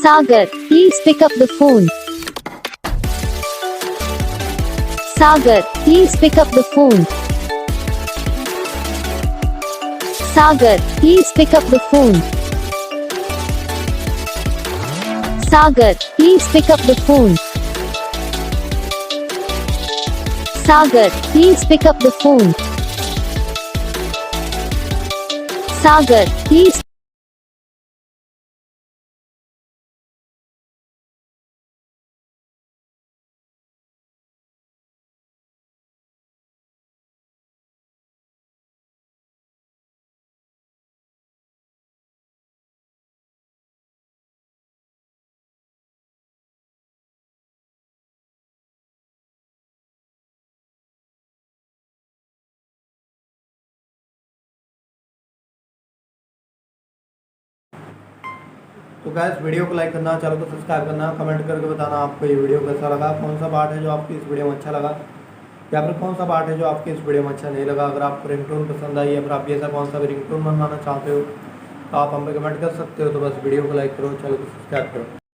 Sagar, please pick up the phone. Sagar, please pick up the phone. Sagar, please pick up the phone. Sagar, please pick up the phone. Sagar, please pick up the phone. Sagar, please. तो gas video को like करना, channel को subscribe करना, comment करके बताना आपको ये video कैसा लगा, कौन सा पार्ट है जो आपको इस वीडियो में अच्छा लगा या फिर कौन सा पार्ट है जो आपको इस वीडियो में अच्छा नहीं लगा। अगर आपको रिंगटोन पसंद आई या फिर आप ऐसा कौन सा भी रिंगटोन बनवाना चाहते हो तो आप हम पे कमेंट कर सकते हो। तो बस वीडियो को लाइक करो, चैनल को सब्सक्राइब करो।